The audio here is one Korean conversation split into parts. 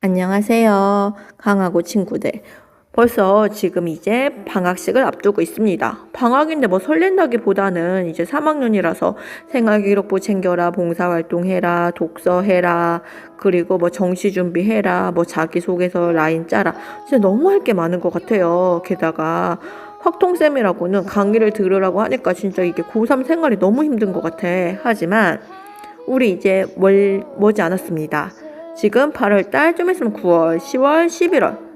안녕하세요. 강하고 친구들. 벌써 지금 이제 방학식을 앞두고 있습니다. 방학인데 뭐 설렌다기보다는 이제 3학년이라서 생활기록부 챙겨라, 봉사활동해라, 독서해라, 그리고 뭐 정시 준비해라, 뭐 자기소개서 라인 짜라. 진짜 너무 할 게 많은 것 같아요. 게다가 확통쌤이라고는 강의를 들으라고 하니까 진짜 이게 고3 생활이 너무 힘든 것 같아. 하지만 우리 이제 머지 않았습니다. 지금 8월달, 좀 있으면 9월, 10월, 11월.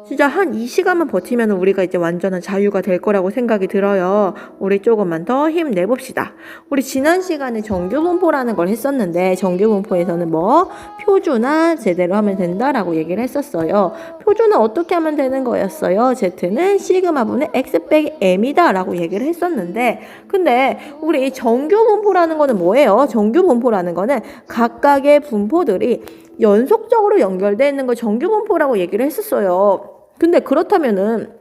진짜 한 이 시간만 버티면 우리가 이제 완전한 자유가 될 거라고 생각이 들어요. 우리 조금만 더 힘내봅시다. 우리 지난 시간에 정규분포라는 걸 했었는데 정규분포에서는 뭐 표준화 제대로 하면 된다라고 얘기를 했었어요. 표준화 어떻게 하면 되는 거였어요? Z는 시그마분의 X 빼기 M이다 라고 얘기를 했었는데 근데 우리 정규분포라는 거는 뭐예요? 정규분포라는 거는 각각의 분포들이 연속적으로 연결되어 있는 걸 정규분포라고 얘기를 했었어요. 근데 그렇다면은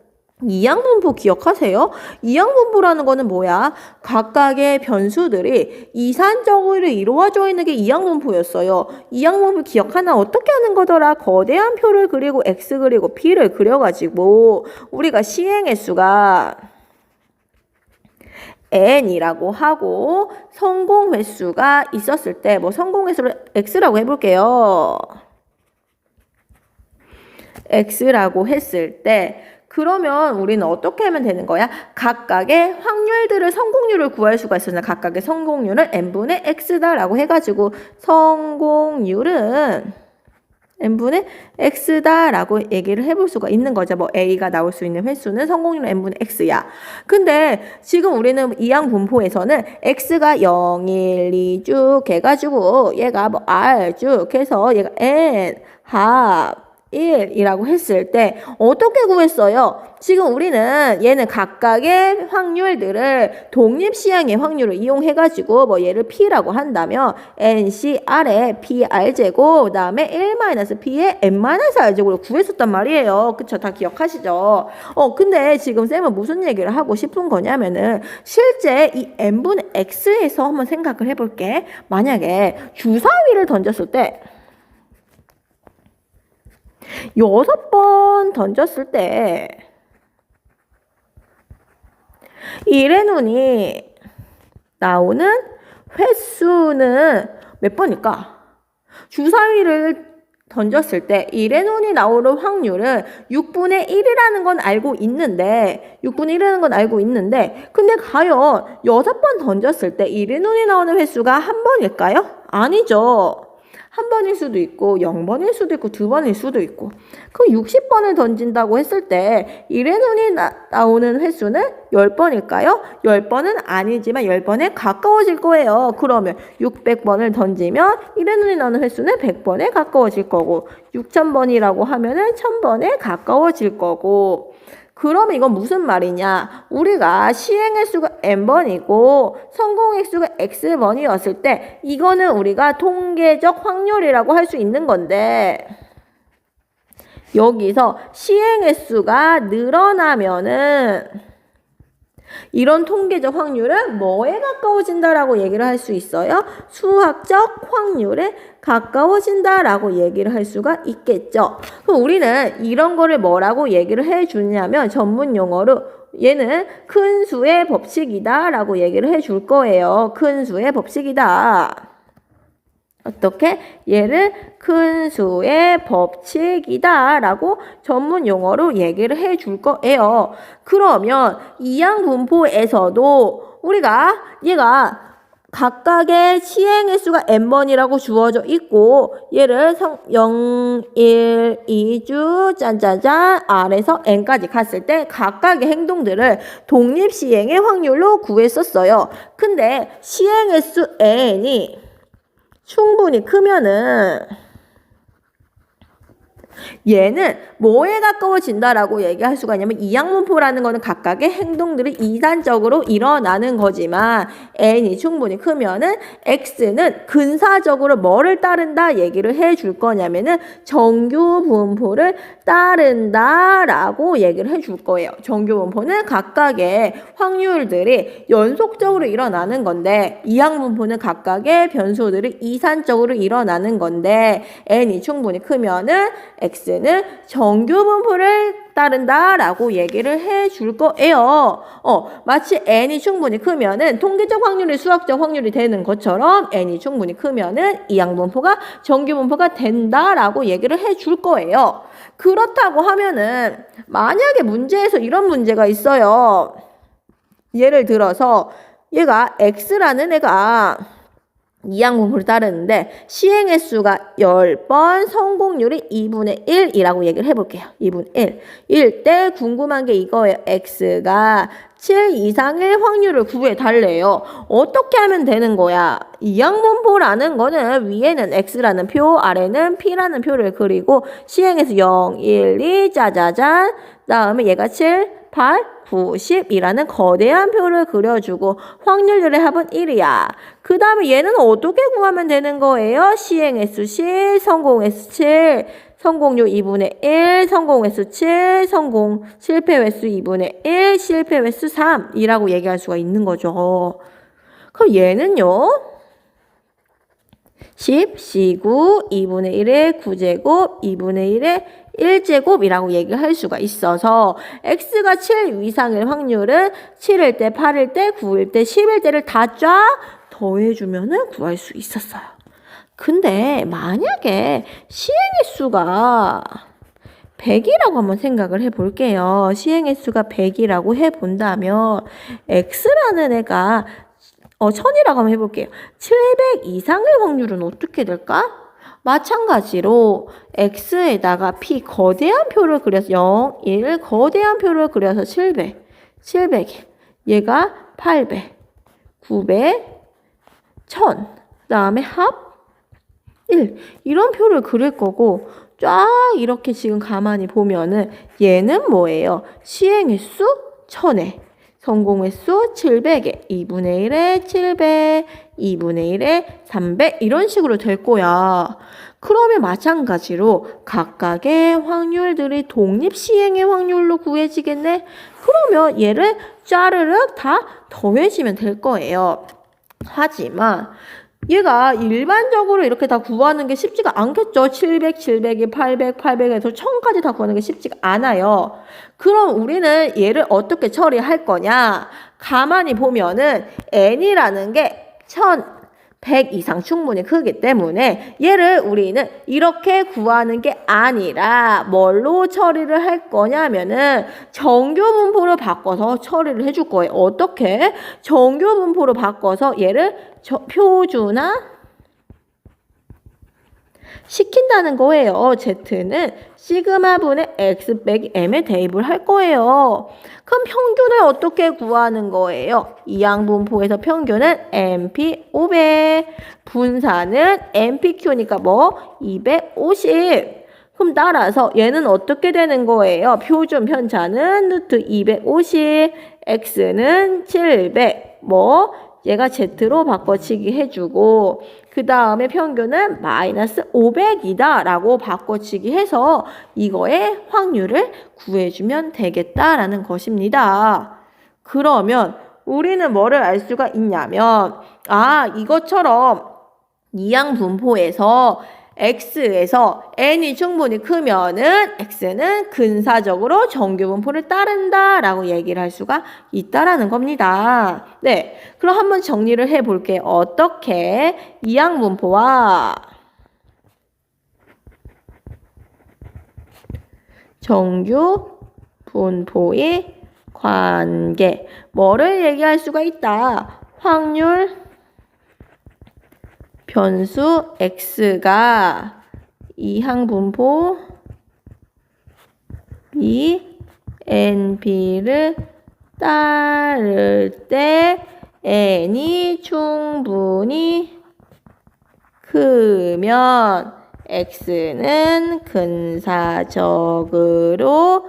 이항분포 기억하세요? 이항분포라는 거는 뭐야? 각각의 변수들이 이산적으로 이루어져 있는 게 이항분포였어요. 이항분포 기억하나? 어떻게 하는 거더라? 거대한 표를 그리고 X 그리고 P를 그려가지고 우리가 시행횟수가 n이라고 하고 성공 횟수가 있었을 때 뭐 성공 횟수를 x라고 해볼게요. x라고 했을 때 그러면 우리는 어떻게 하면 되는 거야? 각각의 확률들을 성공률을 구할 수가 있었나? 각각의 성공률을 n분의 x다라고 해가지고 성공률은 n분의 x다라고 얘기를 해볼 수가 있는 거죠. 뭐 a가 나올 수 있는 횟수는 성공률 n분의 x야. 근데 지금 우리는 이항분포에서는 x가 0, 1, 2 쭉 해가지고 얘가 뭐 r 쭉 해서 얘가 n, 합 1이라고 했을 때 어떻게 구했어요? 지금 우리는 얘는 각각의 확률들을 독립시행의 확률을 이용해가지고 뭐 얘를 P라고 한다면 NCR에 PR제곱 그 다음에 1-P에 N-R제곱으로 구했었단 말이에요. 그쵸? 다 기억하시죠? 근데 지금 쌤은 무슨 얘기를 하고 싶은 거냐면은 실제 이 N분의 X에서 한번 생각을 해볼게. 만약에 주사위를 던졌을 때 6번 던졌을 때 1의 눈이 나오는 횟수는 몇 번일까? 주사위를 던졌을 때 1의 눈이 나오는 확률은 6분의 1이라는 건 알고 있는데 6분의 1이라는 건 알고 있는데 근데 과연 6번 던졌을 때 1의 눈이 나오는 횟수가 한 번일까요? 아니죠. 한 번일 수도 있고 0번일 수도 있고 2번일 수도 있고 그 60번을 던진다고 했을 때 1의 눈이 나오는 횟수는 10번일까요? 10번은 아니지만 10번에 가까워질 거예요. 그러면 600번을 던지면 1의 눈이 나오는 횟수는 100번에 가까워질 거고 6000번이라고 하면은 1000번에 가까워질 거고 그러면 이건 무슨 말이냐? 우리가 시행횟수가 n번이고 성공횟수가 x번이었을 때 이거는 우리가 통계적 확률이라고 할 수 있는 건데 여기서 시행횟수가 늘어나면은 이런 통계적 확률은 뭐에 가까워진다라고 얘기를 할 수 있어요? 수학적 확률에 가까워진다라고 얘기를 할 수가 있겠죠. 그럼 우리는 이런 거를 뭐라고 얘기를 해주냐면 전문 용어로 얘는 큰 수의 법칙이다 라고 얘기를 해줄 거예요. 큰 수의 법칙이다. 어떻게? 얘를 큰 수의 법칙이다 라고 전문 용어로 얘기를 해줄 거예요. 그러면 이항분포에서도 우리가 얘가 각각의 시행횟수가 n번이라고 주어져 있고 얘를 0, 1, 2주 짠짠짠 R에서 n까지 갔을 때 각각의 행동들을 독립시행의 확률로 구했었어요. 근데 시행횟수 n이 충분히 크면은 얘는 뭐에 가까워진다라고 얘기할 수가 있냐면 이항분포라는 거는 각각의 행동들이 이산적으로 일어나는 거지만 n이 충분히 크면은 x는 근사적으로 뭐를 따른다 얘기를 해줄 거냐면은 정규분포를 따른다라고 얘기를 해줄 거예요. 정규분포는 각각의 확률들이 연속적으로 일어나는 건데 이항분포는 각각의 변수들이 이산적으로 일어나는 건데 n이 충분히 크면은 x는 정규분포를 따른다라고 얘기를 해줄 거예요. 마치 n이 충분히 크면은 통계적 확률이 수학적 확률이 되는 것처럼 n이 충분히 크면은 이항분포가 정규분포가 된다라고 얘기를 해줄 거예요. 그렇다고 하면은 만약에 문제에서 이런 문제가 있어요. 예를 들어서 얘가 x라는 애가 이항분포를 따르는데 시행 횟수가 10번, 성공률이 2분의 1이라고 얘기를 해볼게요. 2분의 1. 일 때 궁금한 게 이거예요. x가 7 이상의 확률을 구해달래요. 어떻게 하면 되는 거야? 이항분포라는 거는 위에는 x라는 표, 아래는 p라는 표를 그리고 시행에서 0, 1, 2 짜자잔 다음에 얘가 7, 8, 9, 10이라는 거대한 표를 그려주고 확률들의 합은 1이야. 그 다음에 얘는 어떻게 구하면 되는 거예요? 시행횟수 10, 성공횟수 7, 성공률 2분의 1, 성공횟수 7, 실패횟수 2분의 1, 실패횟수 3이라고 얘기할 수가 있는 거죠. 그럼 얘는요? 10, C9, 2분의 1의 9제곱, 2분의 1의 1제곱이라고 얘기할 수가 있어서 x가 7 이상일 확률은 7일 때, 8일 때, 9일 때, 10일 때를 다 쫙 더해주면 구할 수 있었어요. 근데 만약에 시행횟수가 100이라고 한번 생각을 해볼게요. 시행횟수가 100이라고 해본다면 x라는 애가 1000이라고 한번 해볼게요. 700 이상의 확률은 어떻게 될까? 마찬가지로 x에다가 p 거대한 표를 그려서 0, 1 거대한 표를 그려서 700, 700 얘가 800, 900, 1000 그다음에 합 1 이런 표를 그릴 거고 쫙 이렇게 지금 가만히 보면은 얘는 뭐예요? 시행횟수 1000에 성공횟수 700에 2분의 1에 700, 2분의 1에 300 이런 식으로 될 거야. 그러면 마찬가지로 각각의 확률들이 독립시행의 확률로 구해지겠네? 그러면 얘를 짜르륵 다 더해지면 될 거예요. 하지만 얘가 일반적으로 이렇게 다 구하는 게 쉽지가 않겠죠. 700, 700이 800, 800에서 1000까지 다 구하는 게 쉽지가 않아요. 그럼 우리는 얘를 어떻게 처리할 거냐? 가만히 보면은 n이라는 게 1100 이상 충분히 크기 때문에 얘를 우리는 이렇게 구하는 게 아니라 뭘로 처리를 할 거냐면은 정규분포로 바꿔서 처리를 해줄 거예요. 어떻게? 정규분포로 바꿔서 얘를 표준화 시킨다는 거예요. Z는 시그마분의 X 빼기 M에 대입을 할 거예요. 그럼 평균을 어떻게 구하는 거예요? 이항분포에서 평균은 MP 500, 분산은 MPQ니까 뭐? 250. 그럼 따라서 얘는 어떻게 되는 거예요? 표준 편차는 루트 250, X는 700, 얘가 Z로 바꿔치기 해주고 그 다음에 평균은 마이너스 500이다 라고 바꿔치기 해서 이거의 확률을 구해주면 되겠다라는 것입니다. 그러면 우리는 뭐를 알 수가 있냐면 이것처럼 이항분포에서 x에서 n이 충분히 크면은 x는 근사적으로 정규분포를 따른다라고 얘기를 할 수가 있다라는 겁니다. 네, 그럼 한번 정리를 해볼게요. 어떻게 이항분포와 정규분포의 관계 뭐를 얘기할 수가 있다. 확률 변수 x가 이항분포 b, np를 따를 때 n이 충분히 크면 x는 근사적으로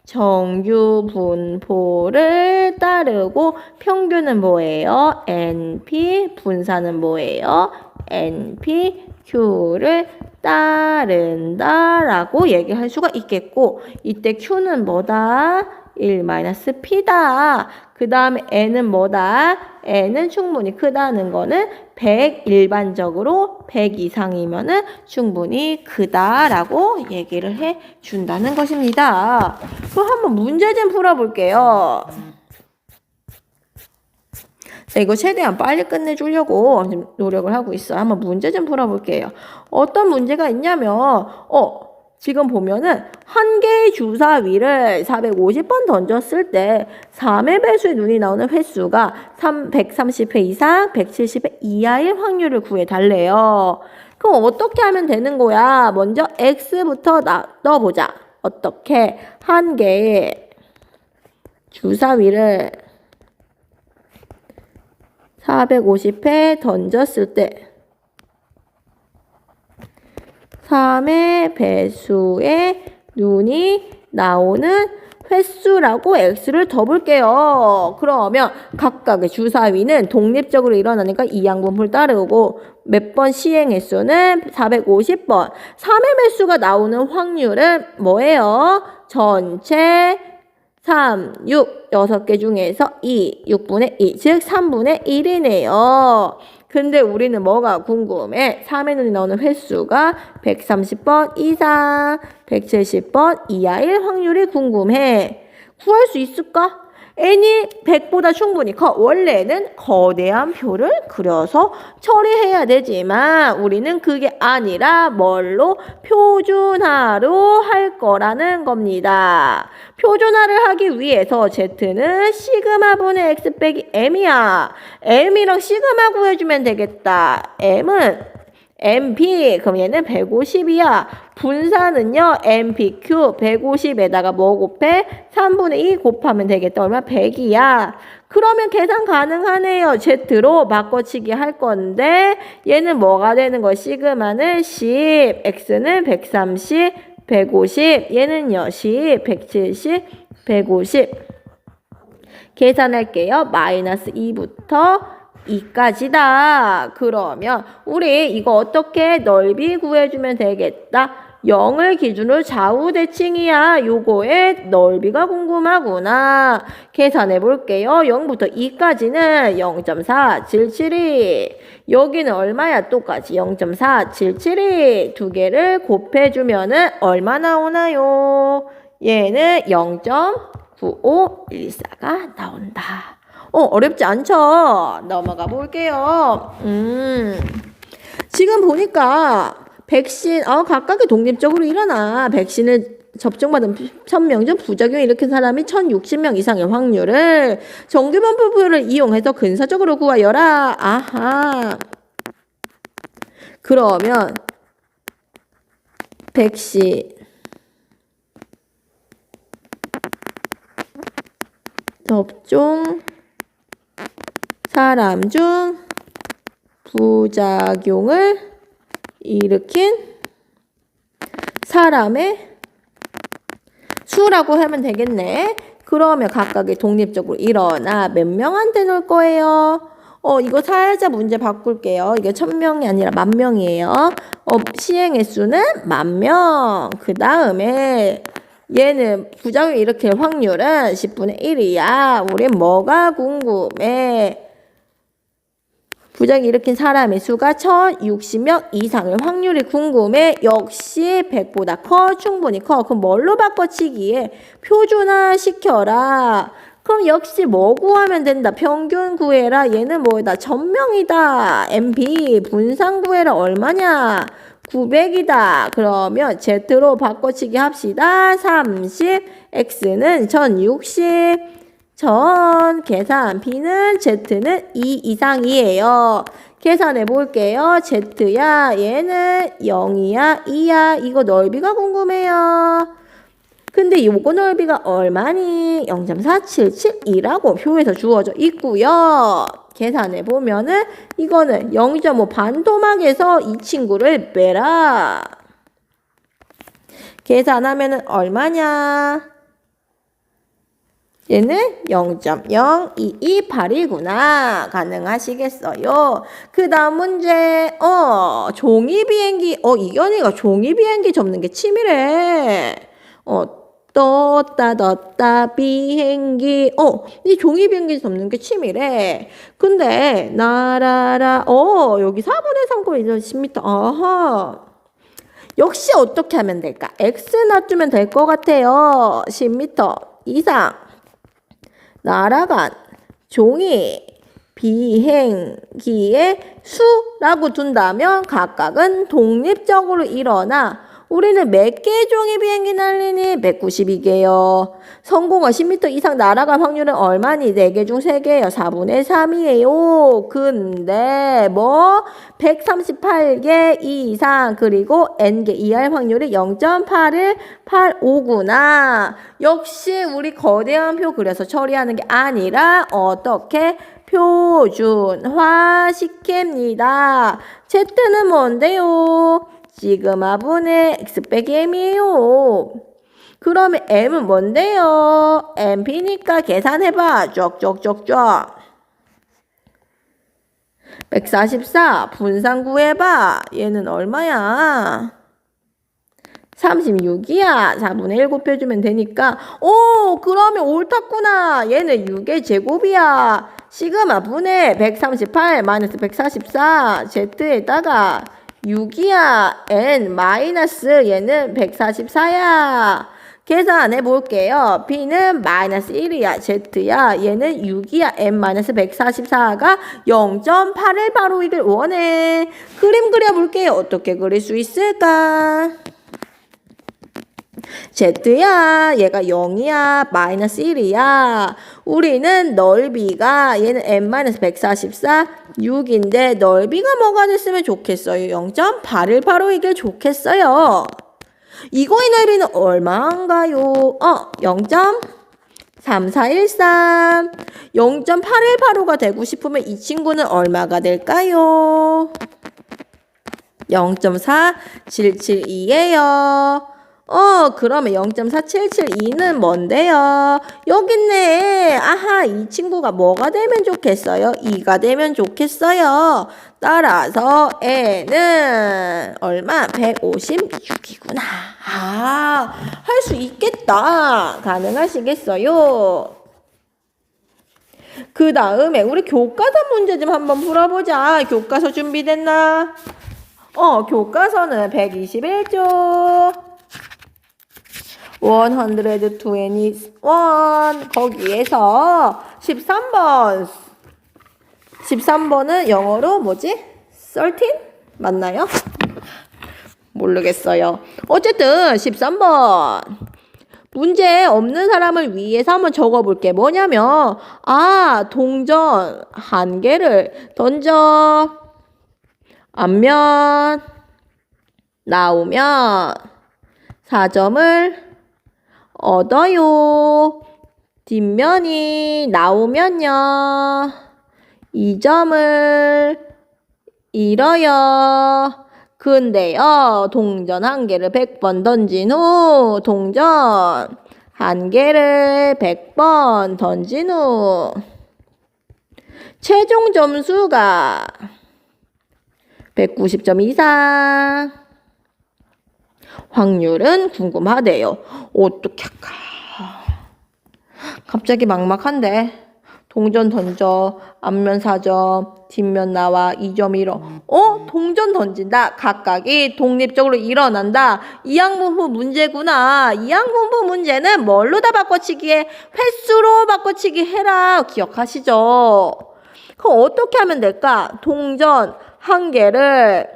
정규 분포를 따르고 평균은 뭐예요? NP, 분사는 뭐예요? NPQ를 따른다라고 얘기할 수가 있겠고, 이때 Q는 뭐다? 1-P다. 그 다음에 N은 뭐다? N은 충분히 크다는 거는 100, 일반적으로 100 이상이면은 충분히 크다라고 얘기를 해 준다는 것입니다. 그럼 한번 문제 좀 풀어볼게요. 자, 이거 최대한 빨리 끝내주려고 지금 노력을 하고 있어요. 한번 문제 좀 풀어볼게요. 어떤 문제가 있냐면, 지금 보면은 한 개의 주사위를 450번 던졌을 때 3의 배수의 눈이 나오는 횟수가 130회 이상, 170회 이하일 확률을 구해달래요. 그럼 어떻게 하면 되는 거야? 먼저 x부터 넣어보자. 어떻게? 한 개의 주사위를 450회 던졌을 때 3의 배수의 눈이 나오는 횟수라고 x를 더볼게요. 그러면 각각의 주사위는 독립적으로 일어나니까 이양분풀 따르고 몇 번 시행 횟수는 450번. 3의 배수가 나오는 확률은 뭐예요? 전체 3, 6, 6개 중에서 2, 6분의 2, 즉 3분의 1이네요. 근데 우리는 뭐가 궁금해? 3의 눈이 나오는 횟수가 130번 이상, 170번 이하일 확률이 궁금해. 구할 수 있을까? n이 100보다 충분히 커. 원래는 거대한 표를 그려서 처리해야 되지만 우리는 그게 아니라 뭘로? 표준화로 할 거라는 겁니다. 표준화를 하기 위해서 z는 시그마분의 x 빼기 m이야. m이랑 시그마 구해주면 되겠다. m은 MP, 그럼 얘는 150이야. 분사는요, MPQ 150에다가 뭐 곱해? 3분의 2 곱하면 되겠다. 얼마? 100이야. 그러면 계산 가능하네요. Z로 바꿔치기 할 건데, 얘는 뭐가 되는 거야? 시그마는 10, X는 130, 150, 얘는요, 10, 170, 150. 계산할게요. 마이너스 2부터 2까지다. 그러면 우리 이거 어떻게 넓이 구해주면 되겠다. 0을 기준으로 좌우 대칭이야. 요거의 넓이가 궁금하구나. 계산해 볼게요. 0부터 2까지는 0.477이. 여기는 얼마야? 똑같이 0.477이. 두 개를 곱해주면은 얼마 나오나요? 얘는 0.9514가 나온다. 어렵지 않죠? 넘어가 볼게요. 지금 보니까 백신, 각각이 독립적으로 일어나. 백신을 접종받은 1000명 중 부작용을 일으킨 사람이 1060명 이상의 확률을 정규분포표를 이용해서 근사적으로 구하여라. 아하. 그러면 백신 접종 사람 중 부작용을 일으킨 사람의 수라고 하면 되겠네. 그러면 각각이 독립적으로 일어나 몇 명한테 놓을 거예요? 이거 살짝 문제 바꿀게요. 이게 1000명이 아니라 10,000명이에요. 시행 횟수는 10,000명. 그 다음에 얘는 부작용을 일으킬 확률은 10분의 1이야. 우린 뭐가 궁금해? 부작용을 일으킨 사람의 수가 1060명 이상의 확률이 궁금해. 역시 100보다 커. 충분히 커. 그럼 뭘로 바꿔치기해? 표준화 시켜라. 그럼 역시 뭐 구하면 된다? 평균 구해라. 얘는 뭐다? 1000명이다. MP 분산 구해라. 얼마냐? 900이다. 그러면 Z로 바꿔치기 합시다. 30, X는 1060, 계산, B는 Z는 2 이상이에요. 계산해 볼게요. Z야, 얘는 0이야, 2야. 이거 넓이가 궁금해요. 근데 요거 넓이가 얼마니? 0.477이라고 표에서 주어져 있고요. 계산해 보면은 이거는 0.5 반토막에서 이 친구를 빼라. 계산하면은 얼마냐? 얘는 0.0228이구나. 가능하시겠어요? 그 다음 문제, 종이 비행기, 이견이가 종이 비행기 접는 게 취미래. 떴다 비행기, 이 종이 비행기 접는 게 취미래. 근데, 나라라, 여기 4분의 3 꼴 10m, 아하. 역시 어떻게 하면 될까? X 놔주면 될 것 같아요. 10m 이상. 날아간 종이 비행기의 수라고 둔다면 각각은 독립적으로 일어나 우리는 몇 개의 종이 비행기 날리니? 192개요. 성공한 10m 이상 날아갈 확률은 얼마니? 4개 중 3개예요. 4분의 3이에요. 근데 138개 이상 그리고 n개 이하의 확률이 0.8185구나. 역시 우리 거대한 표 그려서 처리하는 게 아니라 어떻게? 표준화 시킵니다. Z는 뭔데요? 시그마분의 x 빼기 m이에요. 그러면 m은 뭔데요? mp니까 계산해봐. 쪽쪽쪽쪽. 144 분산 구해봐. 얘는 얼마야? 36이야. 4분의 1 곱해주면 되니까. 그러면 옳았구나. 얘는 6의 제곱이야. 시그마 분의 138 마이너스 144 z에다가 6이야. n 마이너스 얘는 144야. 계산해 볼게요. b는 마이너스 1이야. z야. 얘는 6이야. n 마이너스 144가 0.8185를 원해. 그림 그려볼게요. 어떻게 그릴 수 있을까? z야. 얘가 0이야. 마이너스 1이야. 우리는 넓이가 얘는 n-144 6인데 넓이가 뭐가 됐으면 좋겠어요? 0.8185이길 좋겠어요. 이거의 넓이는 얼마인가요? 0.3413 0.8185가 되고 싶으면 이 친구는 얼마가 될까요? 0.4772예요. 그러면 0.4772는 뭔데요? 여기 있네. 아하, 이 친구가 뭐가 되면 좋겠어요? 2가 되면 좋겠어요. 따라서 n은 얼마? 156이구나. 할 수 있겠다. 가능하시겠어요? 그 다음에 우리 교과서 문제 좀 한번 풀어보자. 교과서 준비됐나? 교과서는 121쪽. 121 거기에서 13번은 영어로 뭐지? 13? 맞나요? 모르겠어요. 어쨌든 13번 문제 없는 사람을 위해서 한번 적어볼게. 뭐냐면 동전 한 개를 던져 앞면 나오면 4점을 얻어요. 뒷면이 나오면요 2점을 잃어요. 근데요 동전 한 개를 100번 던진 후 동전 한 개를 100번 던진 후 최종 점수가 190점 이상. 확률은 궁금하대요. 어떻게 할까? 갑자기 막막한데. 동전 던져. 앞면 4점. 뒷면 나와. 2점 잃어. 동전 던진다. 각각이 독립적으로 일어난다. 이항분부 문제구나. 이항분부 문제는 뭘로 다 바꿔치기해? 횟수로 바꿔치기 해라. 기억하시죠? 그럼 어떻게 하면 될까? 동전 한 개를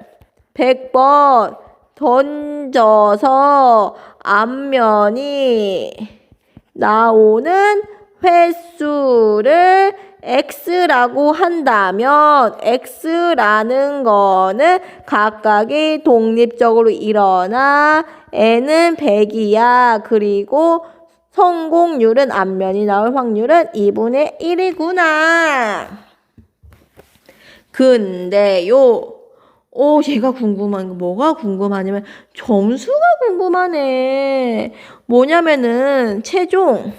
100번 던져서 앞면이 나오는 횟수를 x라고 한다면 x라는 거는 각각이 독립적으로 일어나 n은 100이야. 그리고 성공률은 앞면이 나올 확률은 2분의 1이구나. 근데요. 얘가 궁금한 거 뭐가 궁금하냐면 점수가 궁금하네. 뭐냐면은 최종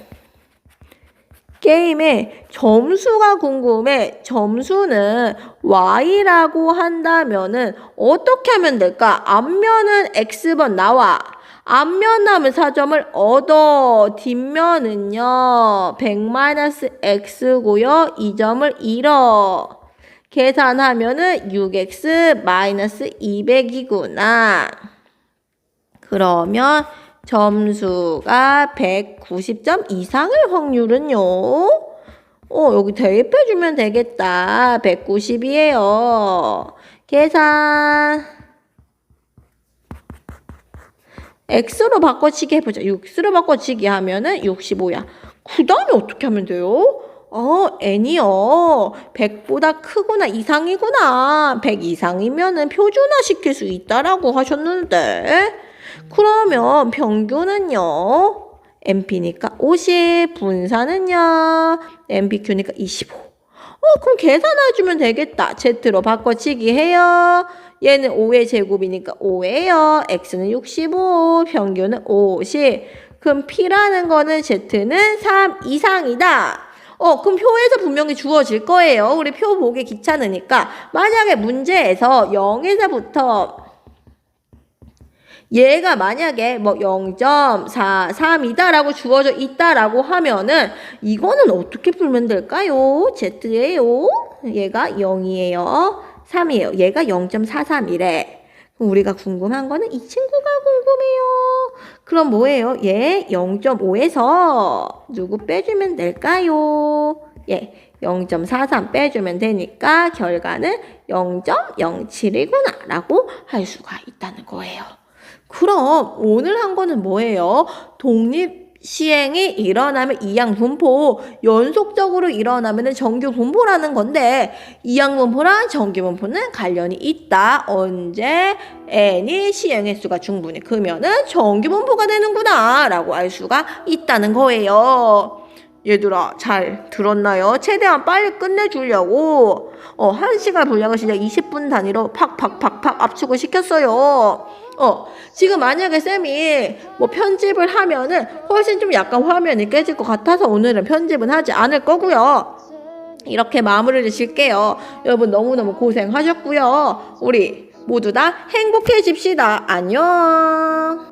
게임의 점수가 궁금해. 점수는 y라고 한다면은 어떻게 하면 될까? 앞면은 x번 나와. 앞면 남은 4점을 얻어. 뒷면은요 100-x고요. 2점을 잃어. 계산하면은 6x 200이구나. 그러면 점수가 190점 이상일 확률은요? 여기 대입해주면 되겠다. 190이에요. 계산. x로 바꿔치기 해보자. 6x로 바꿔치기 하면은 65야. 그 다음에 어떻게 하면 돼요? n이요. 100보다 크구나. 이상이구나. 100 이상이면은 표준화 시킬 수 있다라고 하셨는데. 그러면 평균은요. NP니까 50, 분산은요. NPQ니까 25. 그럼 계산해주면 되겠다. Z로 바꿔치기 해요. 얘는 5의 제곱이니까 5예요. X는 65, 평균은 50. 그럼 P라는 거는 Z는 3 이상이다. 그럼 표에서 분명히 주어질 거예요. 우리 표 보기 귀찮으니까. 만약에 문제에서 0에서부터 얘가 만약에 뭐 0.43이다라고 주어져 있다라고 하면은 이거는 어떻게 풀면 될까요? Z예요. 얘가 0이에요. 3이에요. 얘가 0.43이래. 그럼 우리가 궁금한 거는 이 친구가 궁금해요. 그럼 뭐예요? 얘 0.5에서 누구 빼주면 될까요? 0.43 빼주면 되니까 결과는 0.07이구나 라고 할 수가 있다는 거예요. 그럼 오늘 한 거는 뭐예요? 독립시행이 일어나면 이항분포, 연속적으로 일어나면 정규분포라는 건데 이항분포랑 정규분포는 관련이 있다. 언제? n이 시행횟수가 충분히 크면은 정규분포가 되는구나 라고 알 수가 있다는 거예요. 얘들아 잘 들었나요? 최대한 빨리 끝내주려고 1시간 분량을 진짜 20분 단위로 팍팍팍팍 압축을 시켰어요. 지금 만약에 쌤이 뭐 편집을 하면은 훨씬 좀 약간 화면이 깨질 것 같아서 오늘은 편집은 하지 않을 거고요. 이렇게 마무리를 질게요. 여러분 너무너무 고생하셨고요. 우리 모두 다 행복해집시다. 안녕.